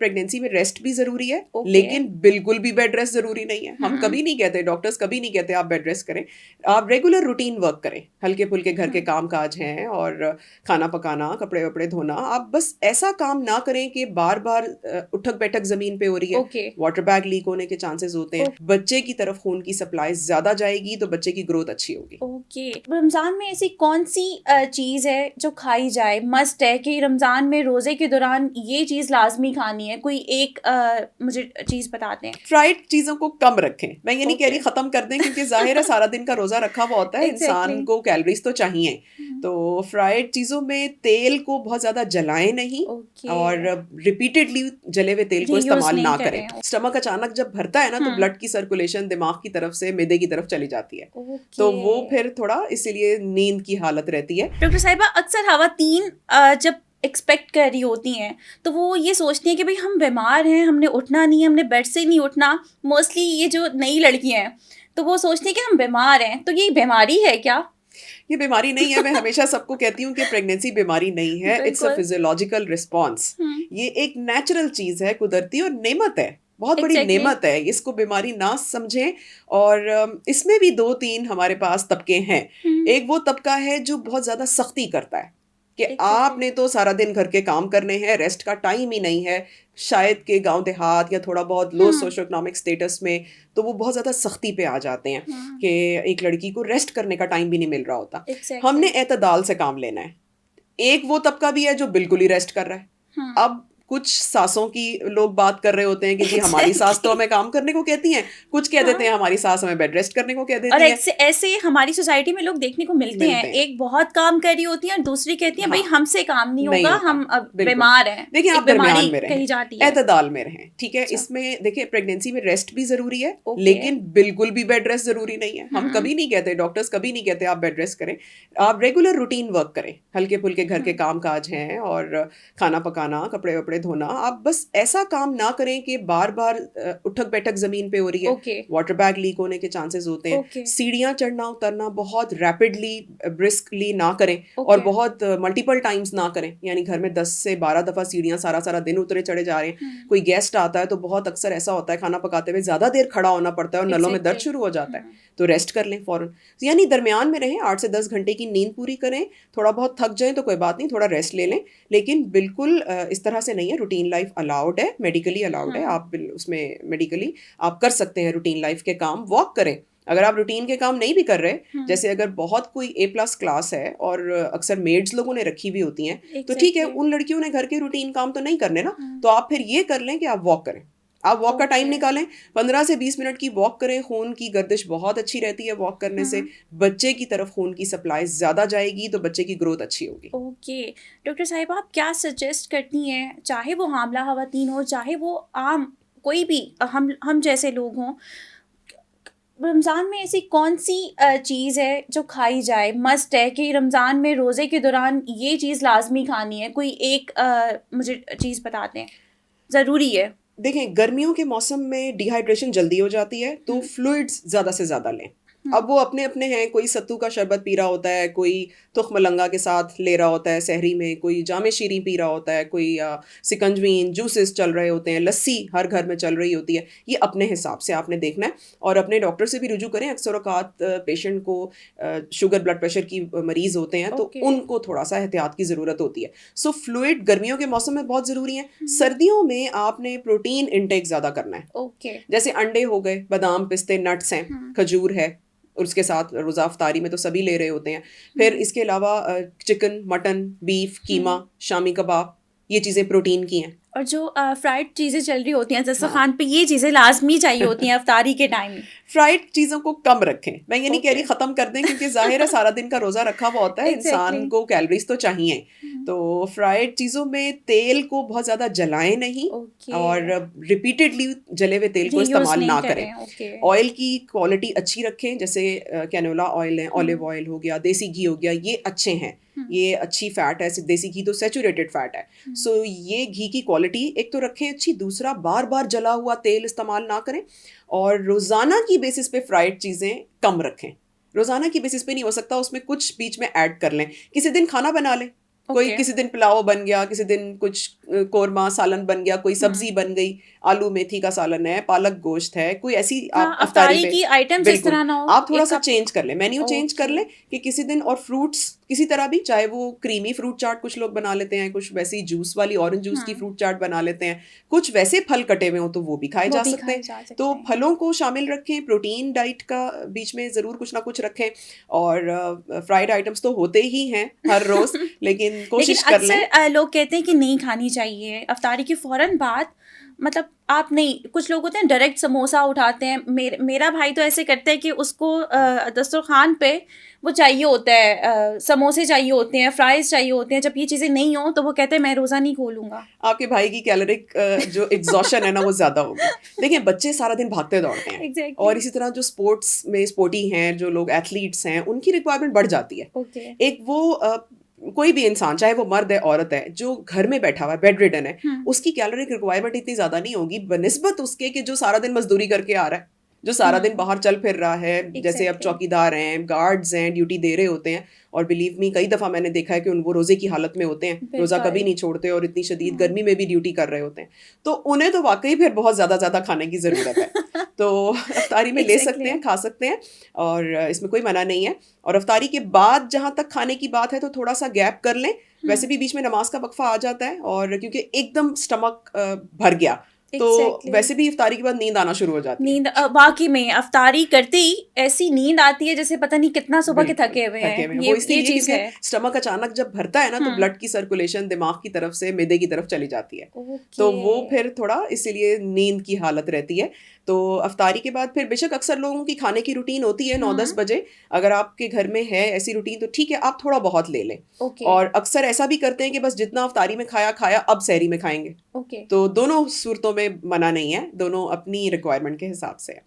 Pregnancy में rest भी जरूरी है, ओके। लेकिन बिल्कुल भी बेड रेस्ट जरूरी नहीं है। हम कभी नहीं कहते, डॉक्टर्स कभी नहीं कहते आप बेड रेस्ट करें। आप रेगुलर रूटीन वर्क करें, हल्के फुल्के घर के काम काज हैं और खाना पकाना, कपड़े वपड़े धोना। आप बस ऐसा काम ना करें कि बार बार उठक बैठक जमीन पे हो रही है, ओके। वाटर बैग लीक होने के चांसेस होते हैं। बच्चे की तरफ खून की सप्लाई ज्यादा जाएगी तो बच्चे की ग्रोथ अच्छी होगी। ओके। रमजान में ऐसी कौन सी चीज है जो खाई जाए, मस्ट है कि रमजान में रोजे के दौरान ये चीज लाजमी खानी है? कोई एक मुझे चीज बताते हैं। फ्राइड चीजों को कम रखें। मैं ये नहीं कह रही ओके। खत्म कर दें, क्योंकि जाहिर है सारा दिन का रोजा रखा हुआ होता है, एग्जैक्टली। इंसान को कैलोरीज तो चाहिए। तो फ्राइड चीजों में तेल को बहुत ज्यादा जलाएं नहीं, ओके। और रिपीटेडली जले हुए तेल को रीयूज इस्तेमाल नहीं ना करें। करें। स्टमक अचानक जब भरता है ना, तो ब्लड की सर्कुलेशन दिमाग की तरफ से मैदे की तरफ चली जाती है, तो ओके। वो फिर थोड़ा इसीलिए नींद की हालत रहती है। डॉक्टर साहिबा, अक्सर खवातीन जब एक्सपेक्ट कर रही होती हैं तो वो ये सोचती हैं कि भाई हम बीमार हैं, हमने उठना नहीं है, हमने बेड से नहीं उठना। मोस्टली ये जो नई लड़कियां हैं तो वो सोचती हैं कि हम बीमार हैं, तो ये बीमारी है क्या? ये बीमारी नहीं है। मैं हमेशा सबको कहती हूँ कि प्रेगनेंसी बीमारी नहीं है, इट्स अ बिल्कुल। Physiological response. ये एक नेचुरल चीज है, कुदरती, और नेमत है, बहुत बड़ी एग्जैक्टली। नेमत है। इसको बीमारी ना समझें। और इसमें भी दो तीन हमारे पास तबके हैं। एक वो तबका है जो बहुत ज्यादा सख्ती करता है कि आपने तो सारा दिन घर के काम करने हैं, रेस्ट का टाइम ही नहीं है। शायद के गांव देहात या थोड़ा बहुत लो सोशो इकोनॉमिक स्टेटस में तो वो बहुत ज़्यादा सख्ती पे आ जाते हैं कि एक लड़की को रेस्ट करने का टाइम भी नहीं मिल रहा होता। हमने एतदाल से काम लेना है। एक वो तबका भी है जो बिल्कुल ही रेस्ट कर रहा है। अब कुछ सासों की लोग बात कर रहे होते हैं कि जी हमारी सास तो हमें काम करने को कहती हैं, कुछ कह देते हैं हमारी सास हमें बेड रेस्ट करने को कह और देती है। ऐसे हमारी सोसाइटी में लोग देखने को मिलते हैं, एक बहुत काम कर रही होती है और दूसरी कहती है भाई हाँ, हमसे काम नहीं नहीं होगा, होता, हम अब बिल्कुल। बीमार हैं। देखिए, एक आप बीमारी दरमियान में कही रहें, जाती है। एतदाल में रहें, ठीक है। अच्छा। इसमें देखिए, प्रेगनेंसी में रेस्ट भी जरूरी है, ओके। लेकिन बिल्कुल भी बेड रेस्ट जरूरी नहीं है। हम कभी नहीं कहते, डॉक्टर्स कभी नहीं कहते आप बेड रेस्ट करें। आप रेगुलर रूटीन वर्क करें, हल्के फुल्के घर के काम काज हैं और खाना पकाना, कपड़े वपड़े धोना। आप बस ऐसा काम ना करें कि बार बार उठक बैठक जमीन पे हो रही है, ओके। वाटर बैग लीक होने के चांसेस होते हैं। ओके। सीढ़ियाँ चढ़ना उतरना बहुत रैपिडली, ब्रिस्कली ना करें, और ओके। बहुत मल्टीपल टाइम्स ना करें। यानी घर में 10 से 12 दफ़ा सीढ़ियाँ सारा सारा दिन उतरे चढ़े जा रहे हैं। कोई गेस्ट आता है तो बहुत अक्सर ऐसा होता है खाना पकाते हुए ज़्यादा देर खड़ा होना पड़ता है और नलों में दर्द शुरू हो जाता है, तो रेस्ट कर लें फ़ौरन। यानी दरमियान में रहें, 8 से 10 घंटे की नींद पूरी करें। थोड़ा बहुत थक जाएं तो कोई बात नहीं, थोड़ा रेस्ट ले लें, लेकिन बिल्कुल इस तरह से नहीं है। रूटीन लाइफ अलाउड है, मेडिकली अलाउड है। आप उसमें मेडिकली आप कर सकते हैं रूटीन लाइफ के काम, वॉक करें। अगर आप रूटीन के काम नहीं भी कर रहे, जैसे अगर बहुत कोई A+ क्लास है और अक्सर मेड्स लोगों ने रखी हुई होती हैं, तो ठीक है, उन लड़कियों ने घर के रूटीन काम तो नहीं करने ना, तो आप फिर ये कर लें कि आप वॉक करें। आप वॉक का टाइम निकालें, 15 से 20 मिनट की वॉक करें। खून की गर्दिश बहुत अच्छी रहती है वॉक करने से। बच्चे की तरफ खून की सप्लाई ज़्यादा जाएगी तो बच्चे की ग्रोथ अच्छी होगी। ओके। डॉक्टर साहिबा, आप क्या सजेस्ट करती हैं, चाहे वो हामला खवातीन हो, चाहे वो आम कोई भी हम जैसे लोग हों, रमज़ान में ऐसी कौन सी चीज़ है जो खाई जाए, मस्ट है कि रमज़ान में रोज़े के दौरान ये चीज़ लाजमी खानी है? कोई एक मुझे चीज़ बताते हैं, ज़रूरी है। देखें, गर्मियों के मौसम में डिहाइड्रेशन जल्दी हो जाती है, तो फ्लूइड्स ज़्यादा से ज़्यादा लें। अब वो अपने अपने हैं, कोई सत्तू का शरबत पी रहा होता है, कोई तुख मलंगा के साथ ले रहा होता है सहरी में, कोई जामे शीरी पी रहा होता है, कोई सिकंजवीन जूसेस चल रहे होते हैं, लस्सी हर घर में चल रही होती है। ये अपने हिसाब से आपने देखना है, और अपने डॉक्टर से भी रुजू करें। अक्सर औकात पेशेंट को शुगर ब्लड प्रेशर की मरीज़ होते हैं, तो उनको थोड़ा सा एहतियात की ज़रूरत होती है। सो फ्लूइड गर्मियों के मौसम में बहुत ज़रूरी है। सर्दियों में आपने प्रोटीन इंटेक ज़्यादा करना है। ओके। जैसे अंडे हो गए, बादाम पिस्ते नट्स हैं, खजूर है, और उसके साथ रोज़ा अफ्तारी में तो सभी ले रहे होते हैं। फिर इसके अलावा चिकन, मटन, बीफ, कीमा, शामी कबाब, ये चीज़ें प्रोटीन की हैं। और जो फ्राइड चीज़ें चल रही होती हैं दस्तरखान पे, ये चीज़ें लाजमी चाहिए होती हैं अफ्तारी के टाइम। फ्राइड चीज़ों को कम रखें। मैं ये नहीं कह रही ओके। खत्म कर दें, क्योंकि जाहिर है सारा दिन का रोज़ा रखा हुआ होता है, एग्जैक्टली। इंसान को कैलोरीज तो चाहिए। तो फ्राइड चीज़ों में तेल को बहुत ज़्यादा जलाएं नहीं, ओके। और रिपीटेडली जले हुए तेल को रीयूज इस्तेमाल नहीं ना करें। करें। ओके। ऑयल की क्वालिटी अच्छी रखें, जैसे कैनोला ऑयल है, ऑलिव ऑयल हो गया, देसी घी हो गया, ये अच्छे हैं। ये अच्छी फैट है, देसी घी तो सैचुरेटेड फैट है। सो ये घी की क्वालिटी एक तो रखें अच्छी, दूसरा बार बार जला हुआ तेल इस्तेमाल ना करें, और रोज़ाना की बेसिस पे फ्राइड चीज़ें कम रखें। रोज़ाना की बेसिस पे नहीं हो सकता, उसमें कुछ बीच में ऐड कर लें। किसी दिन खाना बना लें, कोई Okay. किसी दिन पुलाव बन गया, किसी दिन कुछ कोरमा सालन बन गया, कोई सब्जी बन गई, आलू मेथी का सालन है, पालक गोश्त है, कोई ऐसी हाँ, आप अफ्तारी अफ्तारी पे की आइटम्स इस बिल्कुल तरह ना हो, आप थोड़ा एक सा आप चेंज कर ले, मेन्यू चेंज कर ओके ले कि किसी दिन, और फ्रूट्स किसी तरह भी, चाहे वो क्रीमी फ्रूट चाट कुछ लोग बना लेते हैं, कुछ वैसी जूस वाली ऑरेंज जूस की फ्रूट चाट बना लेते हैं, कुछ वैसे फल कटे हुए हो तो वो भी खाए वो जा भी सकते खाए हैं। जा सकते तो हैं। फलों को शामिल रखें, प्रोटीन डाइट का बीच में ज़रूर कुछ ना कुछ रखें, और फ्राइड आइटम्स तो होते ही हैं हर रोज़, लेकिन लेकिन कोशिश कर लें। अक्सर लोग कहते हैं कि नहीं खानी चाहिए अफ्तारी के फौरन बाद, मतलब आप नहीं, कुछ लोग होते हैं डायरेक्ट समोसा उठाते हैं, मेरा भाई तो ऐसे करता है कि उसको दस्तरखान पे वो चाहिए होता है, समोसे चाहिए होते हैं, फ्राइज चाहिए होते हैं, जब ये चीज़ें नहीं हो तो वो कहते हैं मैं रोज़ा नहीं खोलूंगा। आपके भाई की कैलोरिक जो एग्जॉशन है ना वो ज़्यादा होगी। देखिए बच्चे सारा दिन भागते दौड़ते हैं, एग्जैक्टली। और इसी तरह जो स्पोर्ट्स में स्पोर्टी हैं, जो लोग एथलीट्स हैं, उनकी रिक्वायरमेंट बढ़ जाती है। ओके। एक वो कोई भी इंसान, चाहे वो मर्द है औरत है, जो घर में बैठा हुआ है, बेड रिडन है, उसकी कैलोरिक रिक्वायरमेंट इतनी ज़्यादा नहीं होगी बनिस्बत उसके कि जो सारा दिन मजदूरी करके आ रहा है, जो सारा दिन बाहर चल फिर रहा है, जैसे अब Exactly. चौकीदार हैं, गार्ड्स हैं, ड्यूटी दे रहे होते हैं, और बिलीव मी कई दफ़ा मैंने देखा है कि वो रोज़े की हालत में होते हैं, रोज़ा बिल्कुल। कभी नहीं छोड़ते, और इतनी शदीद गर्मी में भी ड्यूटी कर रहे होते हैं, तो उन्हें तो वाकई फिर बहुत ज़्यादा खाने की ज़रूरत है। तो अफ्तारी में ले सकते हैं, खा सकते हैं, और इसमें कोई मना नहीं है। और अफ्तारी के बाद जहाँ तक खाने की बात है तो थोड़ा सा गैप कर लें, वैसे भी बीच में नमाज का वक्फा आ जाता है, और क्योंकि एकदम स्टमक भर गया तो Exactly. वैसे भी इफ्तारी के बाद नींद आना शुरू हो जाती है। नींद वाकई में अफ्तारी करते ही ऐसी नींद आती है जैसे पता नहीं कितना सुबह के बिल्कुल, थके हुए थके हैं। हुए हैं। ये वो इसलिए चीज़ क्योंकि है। स्टमक अचानक जब भरता है ना तो ब्लड की सर्कुलेशन दिमाग की तरफ से मैदे की तरफ चली जाती है, तो वो ओके। फिर थोड़ा इसीलिए नींद की हालत रहती है। तो अफ्तारी के बाद फिर बेशक अक्सर लोगों की खाने की रूटीन होती है 9-10 बजे, अगर आपके घर में है ऐसी रूटीन तो ठीक है, आप थोड़ा बहुत ले लें। ओके। और अक्सर ऐसा भी करते हैं कि बस जितना अफ्तारी में खाया खाया अब सहरी में खाएंगे, ओके। तो दोनों सूरतों में मना नहीं है, दोनों अपनी रिक्वायरमेंट के हिसाब से है।